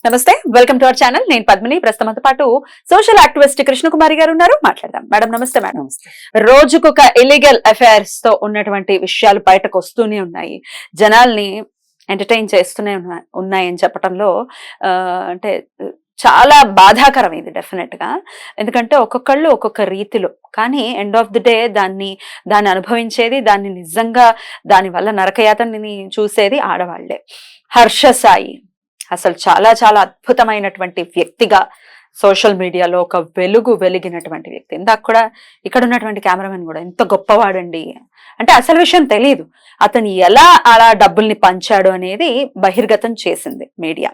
నమస్తే, welcome to our channel. నేను పద్మిని. ప్రస్తుతంతో పాటు సోషల్ యాక్టివిస్ట్ కృష్ణకుమారి గారు ఉన్నారు, మాట్లాడదాం. మేడం నమస్తే. మేడం రోజుకొక ఇల్లీగల్ అఫైర్స్ తో ఉన్నటువంటి విషయాలు బయటకు వస్తూనే ఉన్నాయి, జనాల్ని ఎంటర్టైన్ చేస్తూనే ఉన్నాయని చెప్పడంలో అంటే చాలా బాధాకరం ఇది డెఫినెట్ గా. ఎందుకంటే ఒక్కొక్కళ్ళు ఒక్కొక్క రీతిలో, కానీ ఎండ్ ఆఫ్ ది డే దాన్ని అనుభవించేది, దాన్ని నిజంగా దాని వల్ల నరకయాతనని చూసేది ఆడవాళ్లే. హర్ష సాయి అసలు చాలా చాలా అద్భుతమైనటువంటి వ్యక్తిగా సోషల్ మీడియాలో ఒక వెలిగినటువంటి వ్యక్తి. ఇందాక కూడా ఇక్కడ ఉన్నటువంటి కెమెరామెన్ కూడా ఎంత గొప్పవాడండి అంటే అసలు విషయం తెలియదు, అతను ఎలా అలా డబ్బుల్ని పంచాడు అనేది బహిర్గతం చేసింది మీడియా.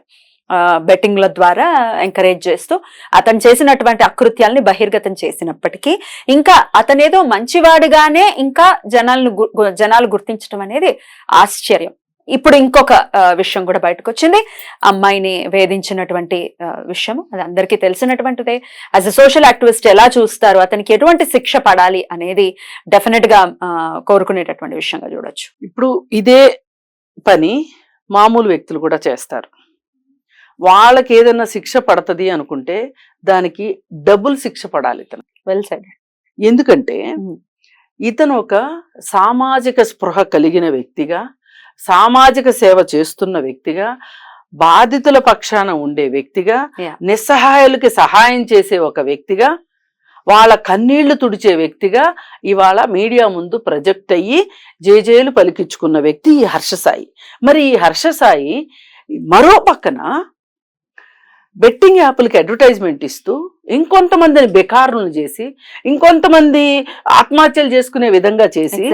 బెట్టింగ్ల ద్వారా ఎంకరేజ్ చేస్తూ అతను చేసినటువంటి అకృత్యాల్ని బహిర్గతం చేసినప్పటికీ ఇంకా అతనేదో మంచివాడుగానే ఇంకా జనాలు గుర్తించడం అనేది ఆశ్చర్యం. ఇప్పుడు ఇంకొక విషయం కూడా బయటకు వచ్చింది, అమ్మాయిని వేధించినటువంటి విషయం. అది అందరికీ తెలిసినటువంటిదే. యాజ్ ఎ సోషల్ యాక్టివిస్ట్ ఎలా చూస్తారు, అతనికి ఎటువంటి శిక్ష పడాలి అనేది డెఫినెట్ గా కోరుకునేటటువంటి విషయంగా చూడొచ్చు. ఇప్పుడు ఇదే పని మామూలు వ్యక్తులు కూడా చేస్తారు. వాళ్ళకి ఏదైనా శిక్ష పడుతుంది అనుకుంటే దానికి డబుల్ శిక్ష పడాలి ఇతను. Well said. ఎందుకంటే ఇతను ఒక సామాజిక స్పృహ కలిగిన వ్యక్తిగా, సామాజిక సేవ చేస్తున్న వ్యక్తిగా, బాధితుల పక్షాన ఉండే వ్యక్తిగా, నిస్సహాయులకి సహాయం చేసే ఒక వ్యక్తిగా, వాళ్ళ కన్నీళ్లు తుడిచే వ్యక్తిగా ఇవాళ మీడియా ముందు ప్రొజెక్ట్ అయ్యి జేజేలు పలికించుకున్న వ్యక్తి ఈ హర్షసాయి. మరి ఈ హర్షసాయి మరో పక్కన బెట్టింగ్ యాప్లకి అడ్వర్టైజ్మెంట్ ఇస్తూ ఇంకొంతమందిని బెకారులను చేసి, ఇంకొంతమంది ఆత్మహత్యలు చేసుకునే విధంగా చేసి,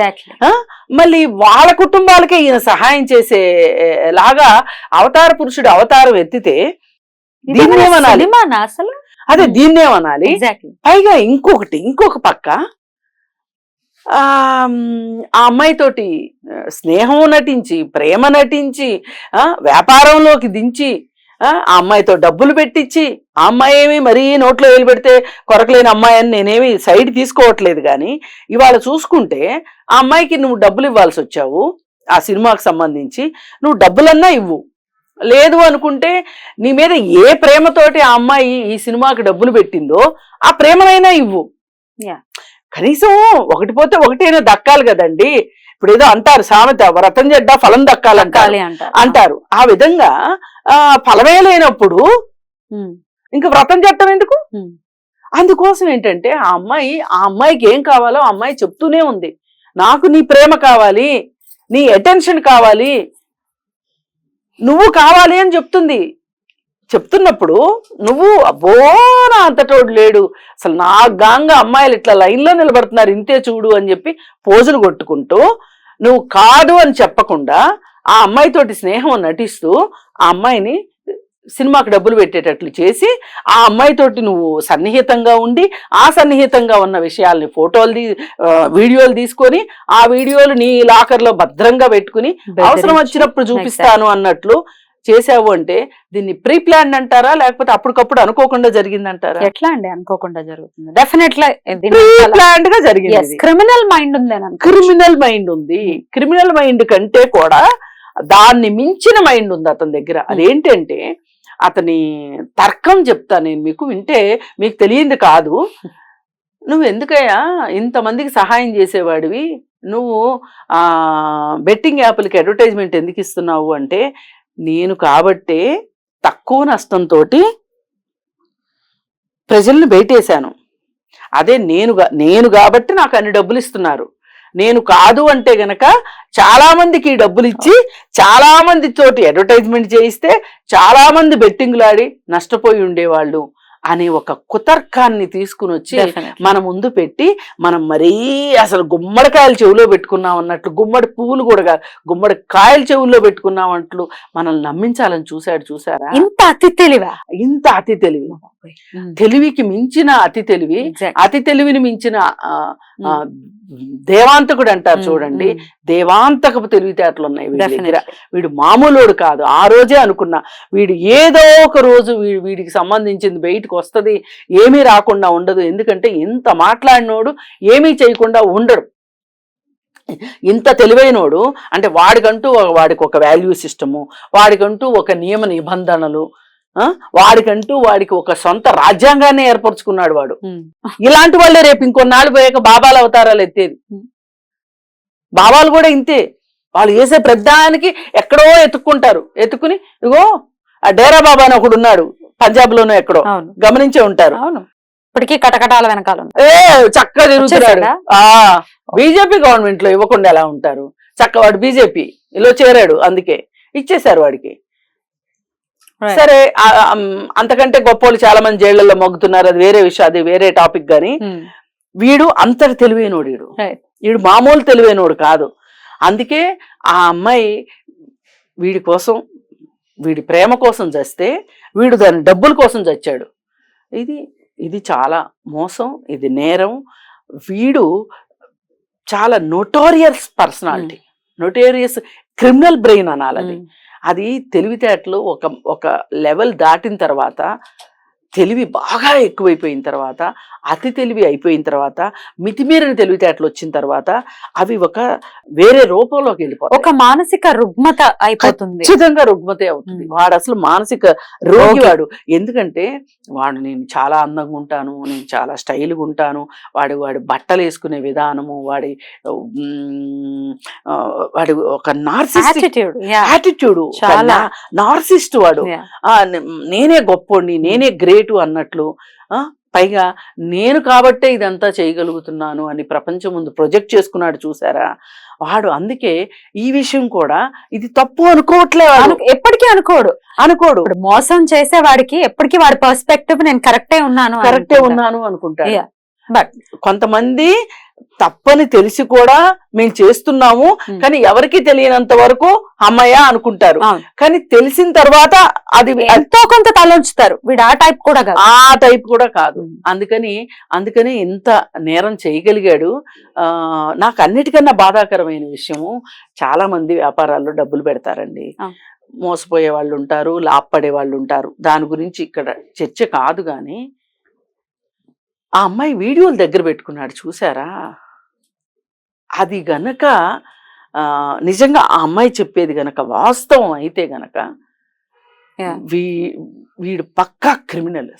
మళ్ళీ వాళ్ళ కుటుంబాలకే ఈయన సహాయం చేసేలాగా అవతార పురుషుడు అవతారం ఎత్తితే దీన్నేమనాలి? అసలు అదే దీన్నేమనాలి? పైగా ఇంకొక పక్క ఆ అమ్మాయితోటి స్నేహం నటించి, ప్రేమ నటించి, వ్యాపారంలోకి దించి, ఆ అమ్మాయితో డబ్బులు పెట్టించి, ఆ అమ్మాయి ఏమి మరీ నోట్లో వేలు పెడితే కొరకలేని అమ్మాయి అని నేనేమి సైడ్ తీసుకోవట్లేదు. కానీ ఇవాళ చూసుకుంటే ఆ అమ్మాయికి నువ్వు డబ్బులు ఇవ్వాల్సి వచ్చావు, ఆ సినిమాకి సంబంధించి నువ్వు డబ్బులన్నా ఇవ్వు, లేదు అనుకుంటే నీ మీద ఏ ప్రేమతోటి ఆ అమ్మాయి ఈ సినిమాకి డబ్బులు పెట్టిందో ఆ ప్రేమనైనా ఇవ్వు. కనీసం ఒకటి పోతే ఒకటైనా దక్కాలి కదండి. ఇప్పుడు ఏదో అంటారు సామెత, వ్రతం చెడ్డా ఫలం అంటారు. ఆ విధంగా ఫలమే లేనప్పుడు ఇంకా వ్రతం చెట్టం ఎందుకు? అందుకోసం ఏంటంటే ఆ అమ్మాయికి ఏం కావాలో ఆ అమ్మాయి చెప్తూనే ఉంది. నాకు నీ ప్రేమ కావాలి, నీ అటెన్షన్ కావాలి, నువ్వు కావాలి అని చెప్తున్నప్పుడు నువ్వు అబ్బో నా అంతటోడు లేడు, అసలు నా గాంగా అమ్మాయిలు ఇట్లా లైన్లో నిలబడుతున్నారు ఇంతే చూడు అని చెప్పి పోజులు కొట్టుకుంటూ, నువ్వు కాదు అని చెప్పకుండా ఆ అమ్మాయితోటి స్నేహం నటిస్తూ ఆ అమ్మాయిని సినిమాకి డబ్బులు పెట్టేటట్లు చేసి, ఆ అమ్మాయితోటి నువ్వు సన్నిహితంగా ఉండి, ఆ సన్నిహితంగా ఉన్న విషయాల్ని వీడియోలు తీసుకొని ఆ వీడియోలు నీ లాకర్లో భద్రంగా పెట్టుకుని అవసరం వచ్చినప్పుడు చూపిస్తాను అన్నట్లు చేసావు అంటే దీన్ని ప్రీ ప్లాన్ అంటారా, లేకపోతే అప్పటికప్పుడు అనుకోకుండా జరిగిందంటారా? ఎట్లా అండి అనుకోకుండా జరుగుతుంది? డెఫినెట్లీ ప్రీ ప్లాన్డ్ గా జరిగింది. క్రిమినల్ మైండ్ ఉంది. క్రిమినల్ మైండ్ కంటే కూడా దాన్ని మించిన మైండ్ ఉంది అతని దగ్గర. అదేంటంటే అతని తర్కం చెప్తా నేను మీకు, వింటే మీకు తెలియంది కాదు. నువ్వు ఎందుకయ్యా ఇంతమందికి సహాయం చేసేవాడివి, నువ్వు బెట్టింగ్ యాప్లకి అడ్వర్టైజ్మెంట్ ఎందుకు ఇస్తున్నావు అంటే, నేను కాబట్టే తక్కువ నష్టంతో ప్రజల్ని బయటేశాను. అదే నేను కాబట్టి నాకు అన్ని డబ్బులు ఇస్తున్నారు. నేను కాదు అంటే గనక చాలా మందికి డబ్బులు ఇచ్చి, చాలా మంది తోటి అడ్వర్టైజ్మెంట్ చేయిస్తే చాలా మంది బెట్టింగ్లాడి నష్టపోయి ఉండేవాళ్ళు అనే ఒక కుతర్కాన్ని తీసుకుని వచ్చి మన ముందు పెట్టి, మనం మరీ అసలు గుమ్మడికాయలు చెవులో పెట్టుకున్నాం అన్నట్లు, గుమ్మడి పువ్వులు కూడా గుమ్మడి కాయలు చెవుల్లో పెట్టుకున్నాం అన్నట్లు మనల్ని నమ్మించాలని చూసారా? ఇంత అతి తెలివి, తెలివికి మించిన అతి తెలివి, అతి తెలివిని మించిన దేవాంతకుడు అంటారు చూడండి, దేవాంతకపు తెలివితేటలు ఉన్నాయి వీడి దగ్గర. వీడు మామూలుడు కాదు. ఆ రోజే అనుకున్నా వీడు ఏదో ఒక రోజు వీడికి సంబంధించింది బయటకు వస్తుంది, ఏమీ రాకుండా ఉండదు. ఎందుకంటే ఇంత మాట్లాడినోడు ఏమీ చేయకుండా ఉండడు. ఇంత తెలివైనోడు అంటే వాడికి ఒక వాల్యూ సిస్టము, వాడికంటూ ఒక నియమ నిబంధనలు, వాడికి ఒక సొంత రాజ్యాంగాన్ని ఏర్పరచుకున్నాడు వాడు. ఇలాంటి వాళ్ళే రేపు ఇంకొన్నాళ్ళు పోయాక బాబాల అవతారాలు ఎత్తేది. బాబాలు కూడా ఇంతే, వాళ్ళు చేసే ప్రధానికి ఎక్కడో ఎత్తుకుని ఇగో ఆ డేరా బాబా అని ఒకడు ఉన్నాడు పంజాబ్ లోనో ఎక్కడో, గమనించే ఉంటారు. ఇప్పటికీ కటకటాల వెనకాల చక్కగా తిరుగుతున్నాడు. బీజేపీ గవర్నమెంట్ లో ఇవ్వకుండా ఎలా ఉంటారు? వాడు బీజేపీలో చేరాడు, అందుకే ఇచ్చేశారు వాడికి. సరే, అంతకంటే గొప్పోళ్ళు చాలా మంది జైళ్లలో మొగ్గుతున్నారు, అది వేరే విషయం, అది వేరే టాపిక్. గాని వీడు అంతటి తెలివైనోడు, వీడు మామూలు తెలివైనోడు కాదు. అందుకే ఆ అమ్మాయి వీడి కోసం, వీడి ప్రేమ కోసం చస్తే వీడు దాని డబ్బుల కోసం చచ్చాడు. ఇది చాలా మోసం, ఇది నేరం. వీడు చాలా notorious personality, notorious criminal brain అనాలి. అది తెలివితేటలు ఒక లెవెల్ దాటిన తర్వాత, తెలివి బాగా ఎక్కువైపోయిన తర్వాత, అతి తెలివి అయిపోయిన తర్వాత, మితిమీరిన తెలివితేటలు వచ్చిన తర్వాత అవి ఒక వేరే రూపంలోకి వెళ్ళిపోతాయి. ఒక మానసిక రుగ్మత అయిపోతుంది, ఖచ్చితంగా రుగ్మతే అవుతుంది. వాడు అసలు మానసిక రోగి వాడు. ఎందుకంటే నేను చాలా అందంగా ఉంటాను, నేను చాలా స్టైల్గా ఉంటాను, వాడి బట్టలు వేసుకునే విధానము, వాడి ఒక నార్సిస్టిక్ యాటిట్యూడ్, నార్సిస్ట్ వాడు. నేనే గొప్పోడిని, నేనే గ్రేటు అన్నట్లు. పైగా నేను కాబట్టే ఇదంతా చేయగలుగుతున్నాను అని ప్రపంచం ముందు ప్రొజెక్ట్ చేసుకున్నాడు, చూసారా వాడు. అందుకే ఈ విషయం కూడా ఇది తప్పు అనుకోవట్లేదు, ఎప్పటికీ అనుకోడు. మోసం చేసే వాడికి ఎప్పటికీ వాడి పర్స్పెక్టివ్ నేను కరెక్టే ఉన్నాను అనుకుంటాడు. బట్ కొంతమంది తప్పని తెలిసి కూడా మేము చేస్తున్నాము, కానీ ఎవరికి తెలియనంత వరకు అమ్మయ్య అనుకుంటారు. కానీ తెలిసిన తర్వాత అది ఎంతో కొంత తలంచుతారు. వీడు ఆ టైప్ కూడా కాదు. అందుకని ఇంత నేరం చేయగలిగాడు. నాకు అన్నిటికన్నా బాధాకరమైన విషయము, చాలా మంది వ్యాపారాల్లో డబ్బులు పెడతారండి, మోసపోయే వాళ్ళు ఉంటారు, లాభపడే వాళ్ళు ఉంటారు. దాని గురించి ఇక్కడ చర్చ కాదు. కానీ ఆ అమ్మాయి వీడియోలు దగ్గర పెట్టుకున్నాడు, చూసారా? అది గనక నిజంగా ఆ అమ్మాయి చెప్పేది గనక వాస్తవం అయితే గనక వీడు పక్కా క్రిమినల్.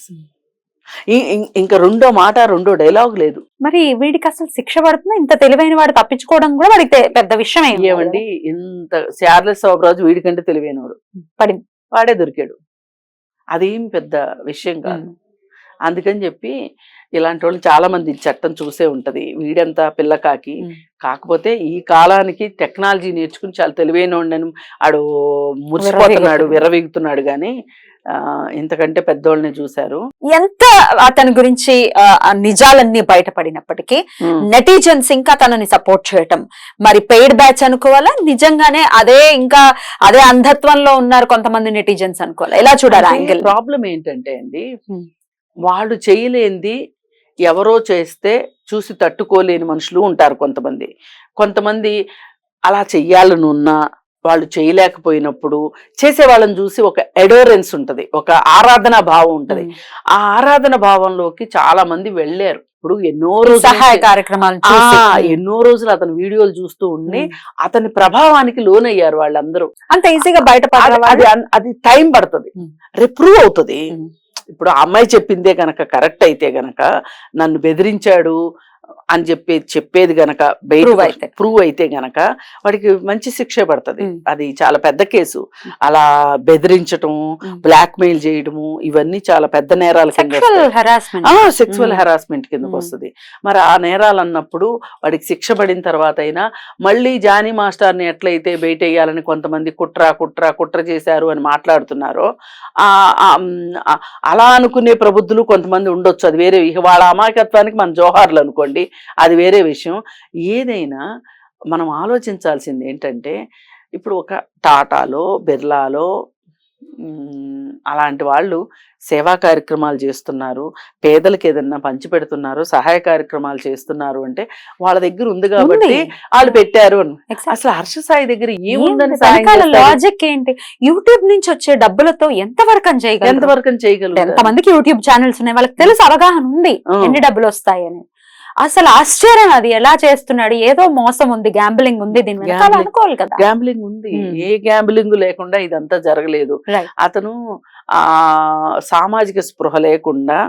ఇంకా రెండో డైలాగ్ లేదు. మరి వీడికి అసలు శిక్ష పడుతుంది? ఇంత తెలివైన వాడు తప్పించుకోవడం కూడా వాడికి పెద్ద విషయం ఏమండి? ఇంత శార్లెస్ శోభరాజు వీడికంటే తెలివైనవాడు, వాడే దొరికాడు. అదేం పెద్ద విషయం కాదు. అందుకని చెప్పి ఇలాంటి వాళ్ళు చాలా మంది చట్టం చూసే ఉంటది. వీడంతా పిల్లకాకి, కాకపోతే ఈ కాలానికి టెక్నాలజీ నేర్చుకుని చాలా తెలివైన ఉండని ఆడు మురిసిపోతున్నాడు, విర్రవీగుతున్నాడు. గాని ఇంతకంటే పెద్దోళ్ళని చూశారు. ఎంత అతని గురించి నిజాలన్నీ బయటపడినప్పటికీ నెటిజన్స్ ఇంకా తనని సపోర్ట్ చేయటం, మరి పెయిడ్ బ్యాచ్ అనుకోవాలా, నిజంగానే అదే అంధత్వంలో ఉన్నారు కొంతమంది నెటిజన్స్ అనుకోవాలా? ఎలా చూడాలి యాంగిల్? ప్రాబ్లం ఏంటంటే అండి, వాళ్ళు చేయలేంది ఎవరో చేస్తే చూసి తట్టుకోలేని మనుషులు ఉంటారు. కొంతమంది అలా చెయ్యాలని ఉన్నా వాళ్ళు చేయలేకపోయినప్పుడు చేసే వాళ్ళని చూసి ఒక ఎడోరెన్స్ ఉంటది, ఒక ఆరాధనా భావం ఉంటది. ఆ ఆరాధన భావంలోకి చాలా మంది వెళ్ళారు. ఇప్పుడు ఎన్నో రోజులు అతని వీడియోలు చూస్తూ ఉండి అతని ప్రభావానికి లోనయ్యారు వాళ్ళందరూ. అంత ఈజీగా బయట అది టైం పడుతుంది, రిప్రూవ్ అవుతుంది. ఇప్పుడు ఆ అమ్మాయి చెప్పిందే గనక కరెక్ట్ అయితే గనక, నన్ను బెదిరించాడు అని చెప్పేది గనక ప్రూవ్ అయితే గనక వాడికి మంచి శిక్ష పడుతుంది. అది చాలా పెద్ద కేసు. అలా బెదిరించటం, బ్లాక్ మెయిల్ చేయడము, ఇవన్నీ చాలా పెద్ద నేరాల కింద, సెక్సువల్ హెరాస్మెంట్ కిందకు వస్తుంది. మరి ఆ నేరాలు అన్నప్పుడు వాడికి శిక్ష పడిన తర్వాత అయినా మళ్ళీ జానీ మాస్టర్ని ఎట్లయితే బయట వేయాలని కొంతమంది కుట్ర చేశారు అని మాట్లాడుతున్నారో, అలా అనుకునే ప్రబుద్ధులు కొంతమంది ఉండొచ్చు. అది వేరే, వాళ్ళ అమాయకత్వానికి మన జోహార్లు అనుకోండి, అది వేరే విషయం. ఏదైనా మనం ఆలోచించాల్సింది ఏంటంటే, ఇప్పుడు ఒక టాటాలో, బిర్లాలో అలాంటి వాళ్ళు సేవా కార్యక్రమాలు చేస్తున్నారు, పేదలకు ఏదన్నా పంచి పెడుతున్నారు, సహాయ కార్యక్రమాలు చేస్తున్నారు అంటే వాళ్ళ దగ్గర ఉంది కాబట్టి వాళ్ళు పెట్టారు అని. అసలు హర్ష సాయి దగ్గర ఏముందని, లాజిక్ ఏంటి? యూట్యూబ్ నుంచి వచ్చే డబ్బులతో ఎంతవరకు చేయగలరు? ఎంతమందికి యూట్యూబ్ ఛానల్స్ ఉన్నాయి, వాళ్ళకి తెలుసు, అవగాహన ఉంది ఎన్ని డబ్బులు వస్తాయని. అసలు ఆశ్చర్యం, అది ఎలా చేస్తున్నాడు, ఏదో మోసం ఉంది, గ్యాంబ్లింగ్ ఉంది దీని వెనకాల Gambling. అనుకోవాలి కదా. గ్యాంబ్లింగ్ ఉంది. ఏ గ్యాంబ్లింగ్ లేకుండా ఇదంతా జరగలేదు. Right. అతను ఆ సామాజిక స్పృహ లేకుండా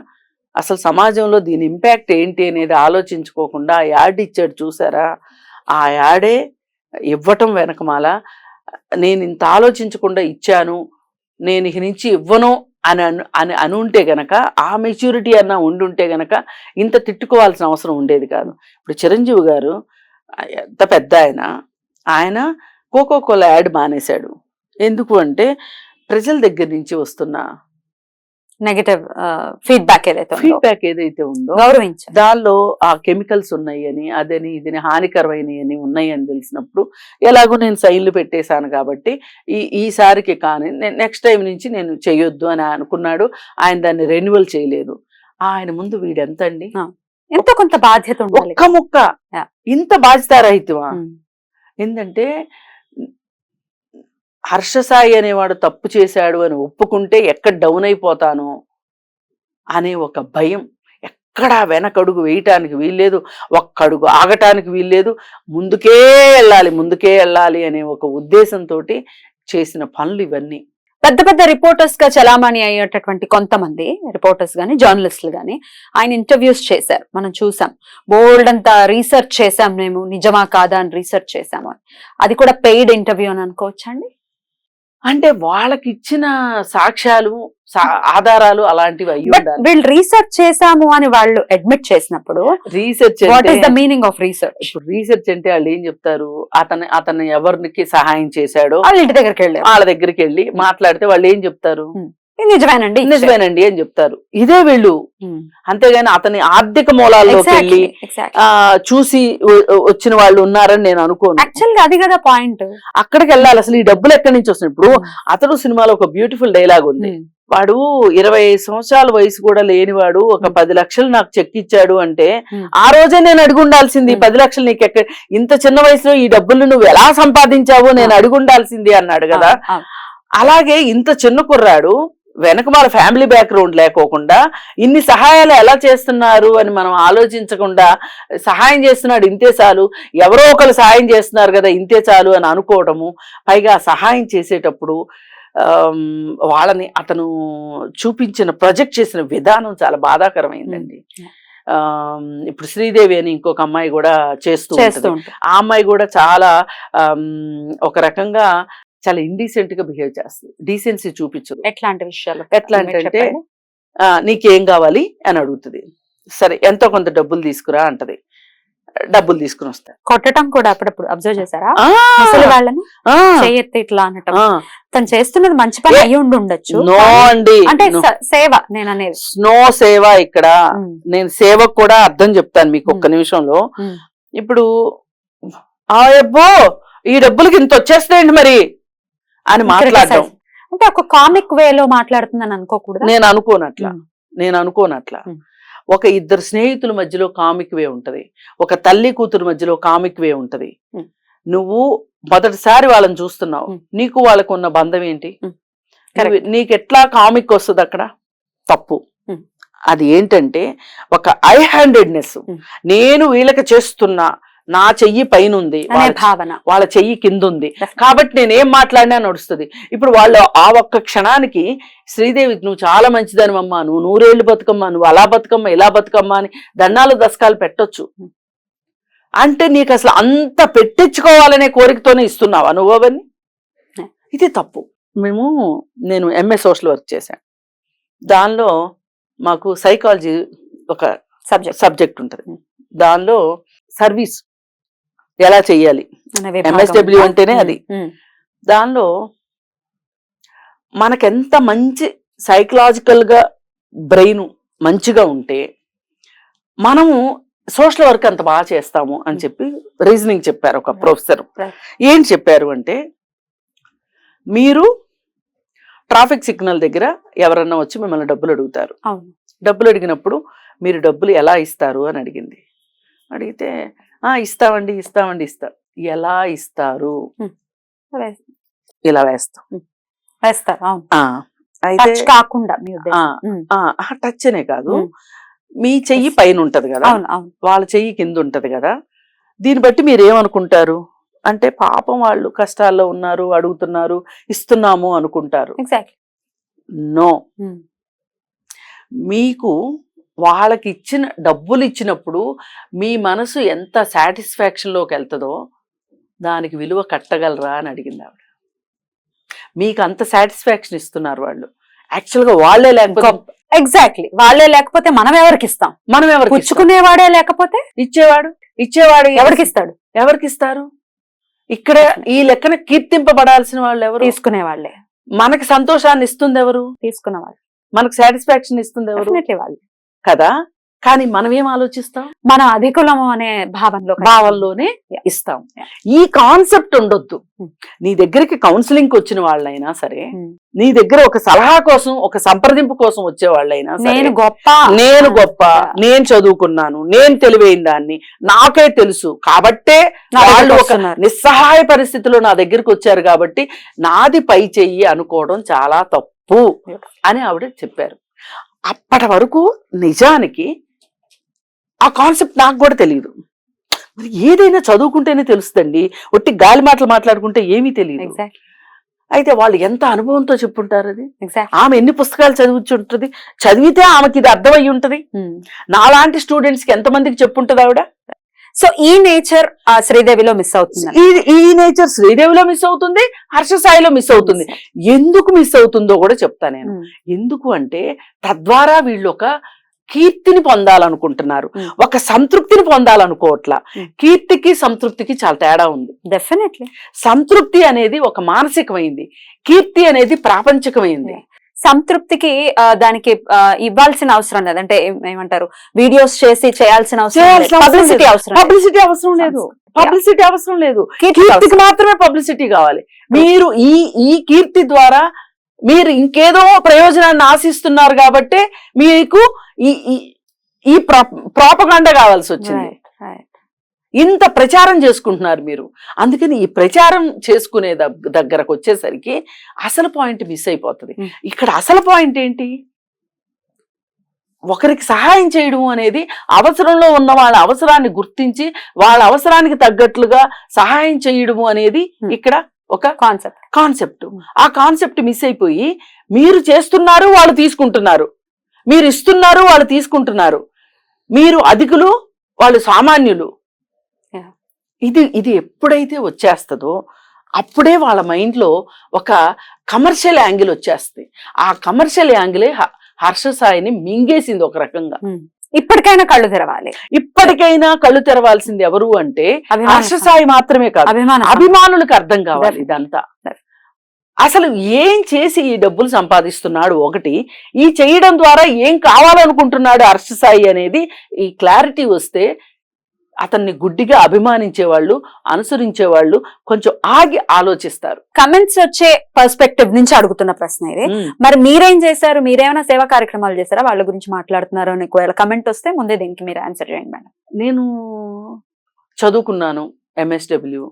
అసలు సమాజంలో దీని ఇంపాక్ట్ ఏంటి అనేది ఆలోచించుకోకుండా ఆ యాడ్ ఇచ్చాడు చూసారా, ఆ యాడే ఇవ్వటం వెనకమాల నేను ఇంత ఆలోచించకుండా ఇచ్చాను, నేను ఇక నుంచి ఇవ్వను అని అనుంటే గనక, ఆ మెచ్యూరిటీ అన్న ఉండుంటే గనక ఇంత తిట్టుకోవాల్సిన అవసరం ఉండేది కాదు. ఇప్పుడు చిరంజీవి గారు ఎంత పెద్ద ఆయన కోకోకోలా యాడ్ మానేశాడు. ఎందుకు అంటే ప్రజల దగ్గర నుంచి వస్తున్న నెగటివ్ ఫీడ్బ్యాక్ ఏదైతే ఉందో గౌరవించారు. దానిలో ఆ కెమికల్స్ ఉన్నాయని, అదని ఇదని హానికరమైనవి ఉన్నాయని తెలిసినప్పుడు ఎలాగో నేను సైన్లు పెట్టేశాను కాబట్టి ఈసారికి కానీ నెక్స్ట్ టైం నుంచి నేను చేయొద్దు అని అనుకున్నాడు. ఆయన దాన్ని రెన్యువల్ చేయలేదు. ఆయన ముందు వీడెంత అండి, ఎంతో కొంత బాధ్యత ఉండాలి. ఒక్క ముక్క ఇంత బాధ్యతారహితమా? ఏంటంటే హర్షసాయి అనేవాడు తప్పు చేశాడు అని ఒప్పుకుంటే ఎక్కడ డౌన్ అయిపోతాను అనే ఒక భయం, ఎక్కడా వెనకడుగు వేయటానికి వీల్లేదు, ఒక్కడుగు ఆగటానికి వీల్లేదు, ముందుకే వెళ్ళాలి అనే ఒక ఉద్దేశంతో చేసిన పనులు ఇవన్నీ. పెద్ద పెద్ద రిపోర్టర్స్ గా చలామణి అయ్యేటటువంటి కొంతమంది రిపోర్టర్స్ గాని, జర్నలిస్టులు గాని ఆయన ఇంటర్వ్యూస్ చేశారు, మనం చూసాం. బోల్డ్ అంతా రీసెర్చ్ చేశాం, మేము నిజమా కాదా అని రీసెర్చ్ చేశాము. అది కూడా పెయిడ్ ఇంటర్వ్యూ అని అనుకోవచ్చండి. అంటే వాళ్ళకి ఇచ్చిన సాక్ష్యాలు, ఆధారాలు అలాంటివి అయ్యి ఉండాలి. వీళ్ళు రీసెర్చ్ చేశాము అని వాళ్ళు అడ్మిట్ చేసినప్పుడు research what is the meaning of research? ఇప్పుడు రీసెర్చ్ అంటే వాళ్ళు ఏం చెప్తారు, అతను ఎవరికి సహాయం చేశాడో వాళ్ళ ఇంటి వాళ్ళ దగ్గరికి వెళ్ళి మాట్లాడితే వాళ్ళు ఏం చెప్తారు, నిజమేనండి అని చెప్తారు. ఇదే వీళ్ళు. అంతేగాని అతని ఆర్థిక మూలాల్లోకి వెళ్ళి చూసి వచ్చిన వాళ్ళు ఉన్నారని నేను అనుకోను. యాక్చువల్గా అది కదా పాయింట్. అక్కడికి వెళ్ళాలి. అసలు ఈ డబ్బులు ఎక్కడి నుంచి వస్తున్నాయి? ఇప్పుడు అతడు సినిమాలో ఒక బ్యూటిఫుల్ డైలాగ్ ఉంది, వాడు 20 సంవత్సరాల వయసు కూడా లేనివాడు ఒక 10 లక్షలు నాకు చెక్ ఇచ్చాడు అంటే ఆ రోజే నేను అడుగుండాల్సింది, 10 లక్షలు నీకు ఎక్కడ, ఇంత చిన్న వయసులో ఈ డబ్బులు నువ్వు ఎలా సంపాదించావో నేను అడుగుండాల్సింది అన్నాడు కదా. అలాగే ఇంత చిన్న కుర్రాడు వెనక వాళ్ళ ఫ్యామిలీ బ్యాక్గ్రౌండ్ లేకోకుండా ఇన్ని సహాయాలు ఎలా చేస్తున్నారు అని మనం ఆలోచించకుండా సహాయం చేస్తున్నాడు ఇంతే చాలు, ఎవరో ఒకరు సహాయం చేస్తున్నారు కదా ఇంతే చాలు అని అనుకోవటము. పైగా సహాయం చేసేటప్పుడు వాళ్ళని అతను చూపించిన ప్రొజెక్ట్ చేసిన విధానం చాలా బాధాకరమైందండి. ఇప్పుడు శ్రీదేవి అని ఇంకొక అమ్మాయి కూడా చేస్తూ ఉంటుంది. ఆ అమ్మాయి కూడా చాలా ఒక రకంగా చాలా ఇండీసెంట్ గా బిహేవ్ చేస్తుంది, డీసెన్సీ చూపించదు. ఎట్లాంటి విషయాలు? ఎట్లాంటి నీకేం కావాలి అని అడుగుతుంది, సరే ఎంతో కొంత డబ్బులు తీసుకురా అంటది, డబ్బులు తీసుకుని వస్తారు. కొట్టడం కూడా అప్పుడప్పుడు అబ్జర్వ్ చేశారా వాళ్ళని, చేయెత్తి ఇట్లా అనటం. తను చేస్తున్నది మంచి పని అయ్యి ఉండొచ్చు. నో అండి, అంటే సేవ నేను అనేది స్నో సేవ. ఇక్కడ నేను సేవకు కూడా అర్థం చెప్తాను మీకు ఒక్క నిమిషంలో. ఇప్పుడు అబ్బో ఈ డబ్బులకి ఇంత వచ్చేస్తాయండి మరి అని మాట్లాడటం అంటే ఒక కామిక్ వేలో మాట్లాడుతుందని అనుకోకూడదు. నేను అనుకోనట్లా. ఒక ఇద్దరు స్నేహితుల మధ్యలో కామిక్ వే ఉంటది, ఒక తల్లి కూతురు మధ్యలో కామిక్ వే ఉంటది. నువ్వు మొదటిసారి వాళ్ళని చూస్తున్నావు, నీకు వాళ్ళకు ఉన్న బంధం ఏంటి, నీకెట్లా కామిక్ వస్తుంది అక్కడ? తప్పు. అది ఏంటంటే ఒక ఐ హ్యాండెడ్నెస్, నేను వీళ్ళకి చేస్తున్నా, నా చెయ్యి పైన ఉంది, వాళ్ళ చెయ్యి కింద ఉంది కాబట్టి నేనేం మాట్లాడినా నడుస్తుంది. ఇప్పుడు వాళ్ళు ఆ ఒక్క క్షణానికి శ్రీదేవి నువ్వు చాలా మంచిదానివమ్మా, నువ్వు 100 ఏళ్ళు బతుకమ్మా, నువ్వు అలా బతుకమ్మా ఇలా బతుకమ్మా అని దండాలు దశకాలు పెట్టొచ్చు. అంటే నీకు అసలు అంత పెట్టించుకోవాలనే కోరికతోనే ఇస్తున్నావా నువ్వు అవన్నీ? ఇది తప్పు. నేను ఎంఏ సోషల్ వర్క్ చేశాను. దానిలో మాకు సైకాలజీ ఒక సబ్జెక్ట్ ఉంటుంది. దానిలో సర్వీస్ ఎలా చెయ్యాలి, ఎంఎస్డబ్ల్యూ అంటేనే అది. దానిలో మనకెంత మంచి సైకలాజికల్ గా బ్రెయిన్ మంచిగా ఉంటే మనము సోషల్ వర్క్ అంత బాగా చేస్తాము అని చెప్పి రీజనింగ్ చెప్పారు ఒక ప్రొఫెసర్. ఏం చెప్పారు అంటే, మీరు ట్రాఫిక్ సిగ్నల్ దగ్గర ఎవరన్నా వచ్చి మిమ్మల్ని డబ్బులు అడుగుతారు, డబ్బులు అడిగినప్పుడు మీరు డబ్బులు ఎలా ఇస్తారు అని అడిగింది. అడిగితే ఇస్తామండి ఇస్తా. ఎలా ఇస్తారు? ఇలా వేస్తారు. అయితే కాకుండా టచ్ అనే కాదు, మీ చెయ్యి పైన ఉంటది కదా, అవును అవును వాళ్ళ చెయ్యి కింద ఉంటది కదా. దీన్ని బట్టి మీరు ఏమనుకుంటారు అంటే పాపం వాళ్ళు కష్టాల్లో ఉన్నారు, అడుగుతున్నారు, ఇస్తున్నాము అనుకుంటారు. ఎగ్జాక్ట్లీ. నో, మీకు వాళ్ళకి ఇచ్చిన డబ్బులు ఇచ్చినప్పుడు మీ మనసు ఎంత సాటిస్ఫాక్షన్ లోకి వెళ్తుందో దానికి విలువ కట్టగలరా అని అడిగింది ఆవిడ. మీకు అంత సాటిస్ఫాక్షన్ ఇస్తున్నారు వాళ్ళు, యాక్చువల్ గా వాళ్ళే లేకపోతే. ఎగ్జాక్ట్లీ, వాళ్ళే లేకపోతే మనం ఎవరికి ఇస్తాం? మనం ఎవరికి ఇస్తాం? పుచ్చుకునేవాడే లేకపోతే ఇచ్చేవాడు ఎవరికి ఇస్తాడు? ఎవరికి ఇస్తారు? ఇక్కడ ఈ లెక్కన కీర్తింపబడాల్సిన వాళ్ళు ఎవరు? తీసుకునే వాళ్ళే. మనకి సంతోషాన్ని ఇస్తుంది ఎవరు? తీసుకున్న వాళ్ళు. మనకు సాటిస్ఫాక్షన్ ఇస్తుంది ఎవరు? Definitely వాళ్ళు కదా. కానీ మనం ఏం ఆలోచిస్తాం? మనం అధికులము అనే భావంలోనే ఇస్తాం. ఈ కాన్సెప్ట్ ఉండొద్దు. నీ దగ్గరికి కౌన్సిలింగ్ వచ్చిన వాళ్ళైనా సరే, నీ దగ్గర ఒక సలహా కోసం, ఒక సంప్రదింపు కోసం వచ్చే వాళ్ళైనా సరే, నేను గొప్ప, నేను చదువుకున్నాను, నేను తెలివైన దాన్ని, నాకే తెలుసు కాబట్టే వాళ్ళు ఒక నిస్సహాయ పరిస్థితిలో నా దగ్గరికి వచ్చారు కాబట్టి నాది పై చెయ్యి అనుకోవడం చాలా తప్పు అని ఆవిడ చెప్పారు. అప్పటి వరకు నిజానికి ఆ కాన్సెప్ట్ నాకు కూడా తెలియదు. మరి ఏదైనా చదువుకుంటేనే తెలుస్తుందండి, ఒట్టి గాలి మాటలు మాట్లాడుకుంటే ఏమీ తెలియదు. అయితే వాళ్ళు ఎంత అనుభవంతో చెప్పుంటారు అది. ఆమె ఎన్ని పుస్తకాలు చదివించి ఉంటుంది, చదివితే ఆమెకి ఇది అర్థమయ్యి ఉంటది. నాలాంటి స్టూడెంట్స్ కి ఎంతమందికి చెప్పుంటది ఆవిడ. సో ఈ నేచర్ శ్రీదేవిలో మిస్ అవుతుంది. ఈ నేచర్ శ్రీదేవిలో మిస్ అవుతుంది, హర్ష సాయిలో మిస్ అవుతుంది. ఎందుకు మిస్ అవుతుందో కూడా చెప్తా నేను. ఎందుకు అంటే తద్వారా వీళ్ళు ఒక కీర్తిని పొందాలనుకుంటున్నారు, ఒక సంతృప్తిని పొందాలనుకోవట్లా. కీర్తికి సంతృప్తికి చాలా తేడా ఉంది. డెఫినెట్లీ. సంతృప్తి అనేది ఒక మానసికమైంది, కీర్తి అనేది ప్రాపంచికమైంది. సంతృప్తికి దానికి ఇవ్వాల్సిన అవసరం లేదు, అంటే ఏమంటారు, వీడియోస్ చేసి చేయాల్సిన పబ్లిసిటీ అవసరం లేదు. కీర్తికి మాత్రమే పబ్లిసిటీ కావాలి. మీరు ఈ కీర్తి ద్వారా మీరు ఇంకేదో ప్రయోజనాన్ని ఆశిస్తున్నారు కాబట్టి మీకు ఈ ప్రాపగాండా కావాల్సి వచ్చింది. ఇంత ప్రచారం చేసుకుంటున్నారు మీరు. అందుకని ఈ ప్రచారం చేసుకునే దగ్గరకు వచ్చేసరికి అసలు పాయింట్ మిస్ అయిపోతుంది. ఇక్కడ అసలు పాయింట్ ఏంటి? ఒకరికి సహాయం చేయడం అనేది, అవసరంలో ఉన్న వాళ్ళ అవసరాన్ని గుర్తించి వాళ్ళ అవసరానికి తగ్గట్లుగా సహాయం చేయడము అనేది ఇక్కడ ఒక కాన్సెప్ట్. ఆ కాన్సెప్ట్ మిస్ అయిపోయి మీరు చేస్తున్నారు, వాళ్ళు తీసుకుంటున్నారు, మీరు ఇస్తున్నారు, వాళ్ళు తీసుకుంటున్నారు, మీరు అధికులు, వాళ్ళు సామాన్యులు. ఇది ఎప్పుడైతే వచ్చేస్తుందో అప్పుడే వాళ్ళ మైండ్ లో ఒక కమర్షియల్ యాంగిల్ వచ్చేస్తుంది. ఆ కమర్షియల్ యాంగిలే హర్ష సాయిని మింగేసింది ఒక రకంగా. ఇప్పటికైనా కళ్ళు తెరవాల్సింది ఎవరు అంటే హర్ష సాయి మాత్రమే కాదు, అభిమానులకు అర్థం కావాలి ఇదంతా. అసలు ఏం చేసి ఈ డబ్బులు సంపాదిస్తున్నాడు, ఒకటి ఈ చేయడం ద్వారా ఏం కావాలనుకుంటున్నాడు హర్ష సాయి అనేది ఈ క్లారిటీ వస్తే అతన్ని గుడ్డిగా అభిమానించే వాళ్ళు, అనుసరించే వాళ్ళు కొంచెం ఆగి ఆలోచిస్తారు. కమెంట్స్ వచ్చే పర్స్పెక్టివ్ నుంచి అడుగుతున్న ప్రశ్న ఇది. మరి మీరేం చేశారు? మీరేమైనా సేవా కార్యక్రమాలు చేశారా? వాళ్ళ గురించి మాట్లాడుతున్నారు అని ఒకవేళ కమెంట్ వస్తే ముందే దీనికి మీరు ఆన్సర్ చేయండి మేడం. నేను చదువుకున్నాను, MSW.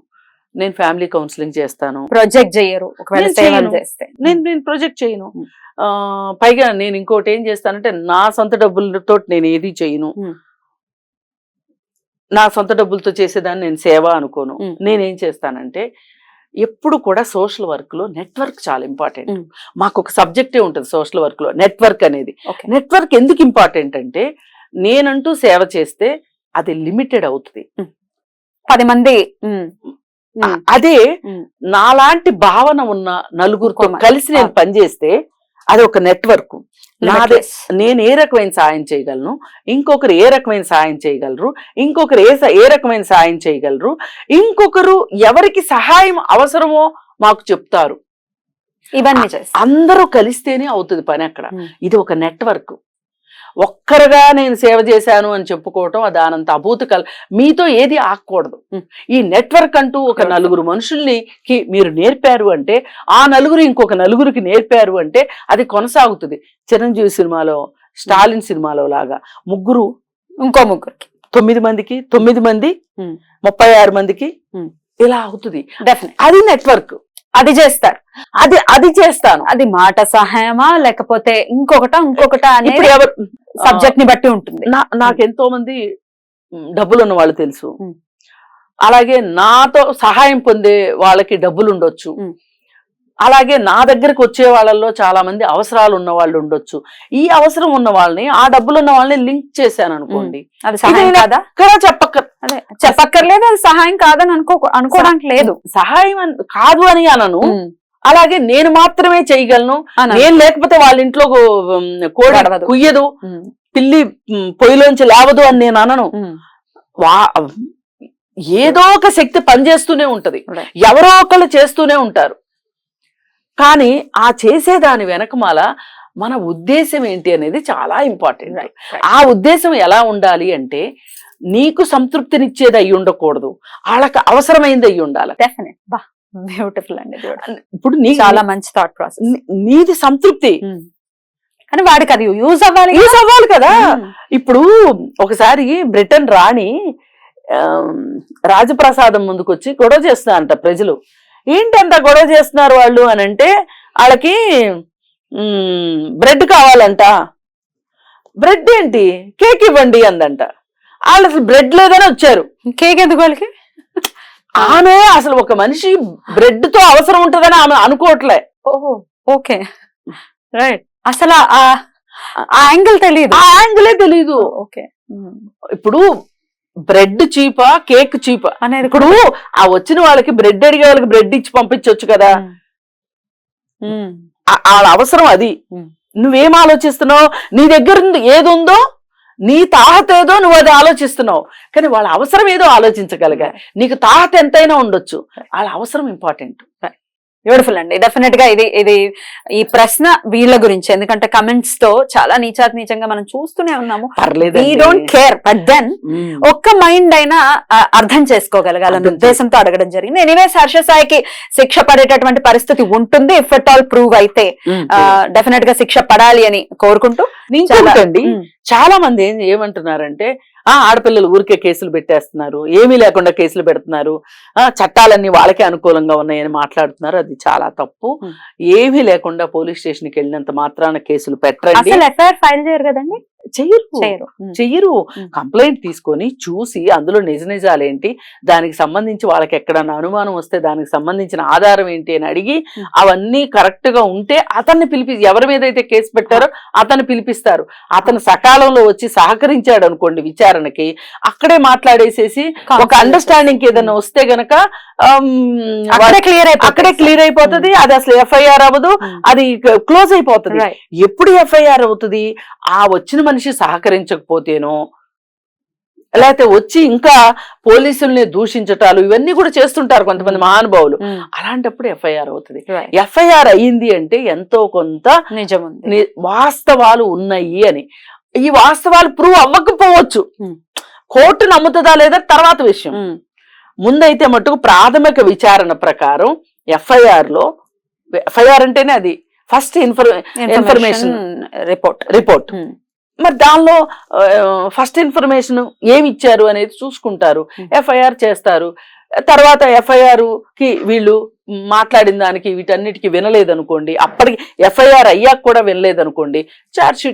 నేను ఫ్యామిలీ కౌన్సిలింగ్ చేస్తాను. ప్రొజెక్ట్ చేయరు? ఒకవేళ సేవలు చేస్తే నేను ప్రొజెక్ట్ చేయను. పైగా నేను ఇంకోటి ఏం చేస్తానంటే నా సొంత డబ్బులతో నేను ఏది చేయను. నా సొంత డబ్బులతో చేసేదాన్ని నేను సేవ అనుకోను. నేనేం చేస్తానంటే ఎప్పుడు కూడా సోషల్ వర్క్ లో నెట్వర్క్ చాలా ఇంపార్టెంట్. మాకు ఒక సబ్జెక్టే ఉంటుంది సోషల్ వర్క్ లో, నెట్వర్క్ అనేది. నెట్వర్క్ ఎందుకు ఇంపార్టెంట్ అంటే నేనంటూ సేవ చేస్తే అది లిమిటెడ్ అవుతుంది. 10 మంది అదే నాలాంటి భావన ఉన్న నలుగురితో కలిసి నేను పనిచేస్తే అది ఒక నెట్వర్క్. నేను ఏ రకమైన సాయం చేయగలను, ఇంకొకరు ఏ రకమైన సాయం చేయగలరు, ఇంకొకరు ఏ రకమైన సాయం చేయగలరు, ఇంకొకరు ఎవరికి సహాయం అవసరమో మాకు చెప్తారు. ఇవన్నీ అందరూ కలిస్తేనే అవుతుంది పని అక్కడ. ఇది ఒక నెట్వర్క్. ఒక్కరుగా నేను సేవ చేశాను అని చెప్పుకోవటం దానంత అభూత మీతో ఏది ఆగకూడదు. ఈ నెట్వర్క్ అంటూ ఒక నలుగురు మనుషుల్ని మీరు నేర్పారు అంటే, ఆ నలుగురు ఇంకొక నలుగురికి నేర్పారు అంటే అది కొనసాగుతుంది. చిరంజీవి సినిమాలో, స్టాలిన్ సినిమాలో లాగా ముగ్గురు ఇంకో ముగ్గురికి, 9 మందికి 9 మంది 36 మందికి ఇలా అవుతుంది. అది నెట్వర్క్. అది చేస్తారు. అది చేస్తాను. అది మాట సహాయమా లేకపోతే ఇంకొకట అనేది సబ్జెక్ట్ ని బట్టి ఉంటుంది. నాకెంతో మంది డబ్బులు ఉన్న వాళ్ళు తెలుసు, ఉమ్. అలాగే నాతో సహాయం పొందే వాళ్ళకి డబ్బులు ఉండొచ్చు, అలాగే నా దగ్గరకు వచ్చే వాళ్ళల్లో చాలా మంది అవసరాలు ఉన్న వాళ్ళు ఉండొచ్చు. ఈ అవసరం ఉన్న వాళ్ళని, ఆ డబ్బులు ఉన్న వాళ్ళని లింక్ చేశాను అనుకోండి, అది సహాయం కాదా? అదే చెప్పక్కర్లేదు, అది సహాయం కాదని అనుకోవడానికి లేదు. సహాయం కాదు అని అనను. అలాగే నేను మాత్రమే చేయగలను, నేను లేకపోతే వాళ్ళ ఇంట్లో కోడి కుయ్యదు, పిల్లి పొయ్యిలోంచి లేవదు అని నేను అనను. ఏదో ఒక శక్తి పనిచేస్తూనే ఉంటది, ఎవరో ఒకళ్ళు చేస్తూనే ఉంటారు. కానీ ఆ చేసేదాని వెనకమాల మన ఉద్దేశం ఏంటి అనేది చాలా ఇంపార్టెంట్. ఆ ఉద్దేశం ఎలా ఉండాలి అంటే, నీకు సంతృప్తినిచ్చేది అయి ఉండకూడదు, వాళ్ళకి అవసరమైంది అయి ఉండాలి. డెఫినెట్, బ్యూటిఫుల్ అండి. ఇప్పుడు చాలా మంచి థాట్ ప్రాసెస్. నీది సంతృప్తి, కానీ వాడికి అది యూజ్ అవ్వాలి కదా. ఇప్పుడు ఒకసారి బ్రిటన్ రాణి రాజప్రసాదం ముందుకు వచ్చి గొడవ చేస్తున్నారంట ప్రజలు. ఏంటంత గొడవ చేస్తున్నారు వాళ్ళు అని అంటే, వాళ్ళకి బ్రెడ్ కావాలంట. బ్రెడ్ ఏంటి, కేక్ ఇవ్వండి అందంట. వాళ్ళు అసలు బ్రెడ్ లేదని వచ్చారు. కేక్ ఎందుకు వాళ్ళకి? ఆమె అసలు ఒక మనిషి బ్రెడ్ తో అవసరం ఉంటుందని ఆమె అనుకోవట్లే. ఓహో, ఓకే, రైట్. అసలు ఆ యాంగిల్ తెలియదు, ఆ యాంగిలే తెలీదు. ఓకే. ఇప్పుడు బ్రెడ్ చీపా, కేక్ చీపా అనేది, ఇప్పుడు ఆ వచ్చిన వాళ్ళకి బ్రెడ్ అడిగే వాళ్ళకి బ్రెడ్ ఇచ్చి పంపించవచ్చు కదా. వాళ్ళ అవసరం అది. నువ్వేం ఆలోచిస్తున్నావు, నీ దగ్గర ఏది ఉందో, నీ తాహత ఏదో నువ్వు అది ఆలోచిస్తున్నావు, కానీ వాళ్ళ అవసరం ఏదో ఆలోచించగలిగా. నీకు తాహత ఎంతైనా ఉండొచ్చు, వాళ్ళ అవసరం ఇంపార్టెంట్. బ్యూటిఫుల్ అండి. డెఫినెట్ గా ఇది ఈ ప్రశ్న వీళ్ళ గురించి, ఎందుకంటే కమెంట్స్ తో చాలా నీచంగా మనం చూస్తూనే ఉన్నాము. We don't care, but then ఒక్క మైండ్ అయినా అర్థం చేసుకోగలగాలన్న ఉద్దేశంతో అడగడం జరిగింది. ఎనీవేస్, హర్ష సాయికి శిక్ష పడేటటువంటి పరిస్థితి ఉంటుంది. ఇఫ్ ఎట్ ఆల్ ప్రూవ్ అయితే డెఫినెట్ గా శిక్ష పడాలి అని కోరుకుంటూ, ఇంకొకటండి, చాలా మంది ఏమంటున్నారంటే, ఆడపిల్లలు ఊరికే కేసులు పెట్టేస్తున్నారు, ఏమీ లేకుండా కేసులు పెడుతున్నారు, చట్టాలన్నీ వాళ్ళకే అనుకూలంగా ఉన్నాయని మాట్లాడుతున్నారు. అది చాలా తప్పు. ఏమీ లేకుండా పోలీస్ స్టేషన్కి వెళ్ళినంత మాత్రాన కేసులు పెట్టండి. ఎఫ్ఐఆర్ ఫైల్ చేయరు కదండి, చెయ్యరు. కంప్లైంట్ తీసుకొని చూసి అందులో నిజాలేంటి, దానికి సంబంధించి వాళ్ళకి ఎక్కడన్నా అనుమానం వస్తే దానికి సంబంధించిన ఆధారం ఏంటి అని అడిగి, అవన్నీ కరెక్ట్ గా ఉంటే అతన్ని ఎవరి మీద అయితే కేసు పెట్టారో అతన్ని పిలిపిస్తారు. అతను సకాలంలో వచ్చి సహకరించాడు అనుకోండి విచారణకి, అక్కడే మాట్లాడేసేసి ఒక అండర్స్టాండింగ్ ఏదైనా వస్తే గనక అక్కడే క్లియర్ అయిపోతుంది. అది అసలు ఎఫ్ఐఆర్ అవ్వదు, అది క్లోజ్ అయిపోతుంది. ఎప్పుడు ఎఫ్ఐఆర్ అవుతుంది, ఆ వచ్చిన మనిషి సహకరించకపోతేనో, లేకపోతే వచ్చి ఇంకా పోలీసుల్ని దూషించటాలు ఇవన్నీ కూడా చేస్తుంటారు కొంతమంది మహానుభావులు. అలాంటప్పుడు ఎఫ్ఐఆర్ అవుతుంది. ఎఫ్ఐఆర్ అయ్యింది అంటే ఎంతో కొంత వాస్తవాలు ఉన్నాయి అని. ఈ వాస్తవాలు ప్రూవ్ అవ్వకపోవచ్చు, కోర్టు నమ్ముతుందా లేదా తర్వాత విషయం. ముందైతే మటుకు ప్రాథమిక విచారణ ప్రకారం ఎఫ్ఐఆర్ అంటేనే అది ఫస్ట్ ఇన్ఫర్మేషన్ రిపోర్ట్. మరి దానిలో ఫస్ట్ ఇన్ఫర్మేషన్ ఏమి ఇచ్చారు అనేది చూసుకుంటారు, ఎఫ్ఐఆర్ చేస్తారు. తర్వాత ఎఫ్ఐఆర్ కి వీళ్ళు మాట్లాడిన దానికి వీటన్నిటికీ వినలేదనుకోండి, అప్పటికి ఎఫ్ఐఆర్ అయ్యాక కూడా వినలేదనుకోండి, ఛార్జ్ షీట్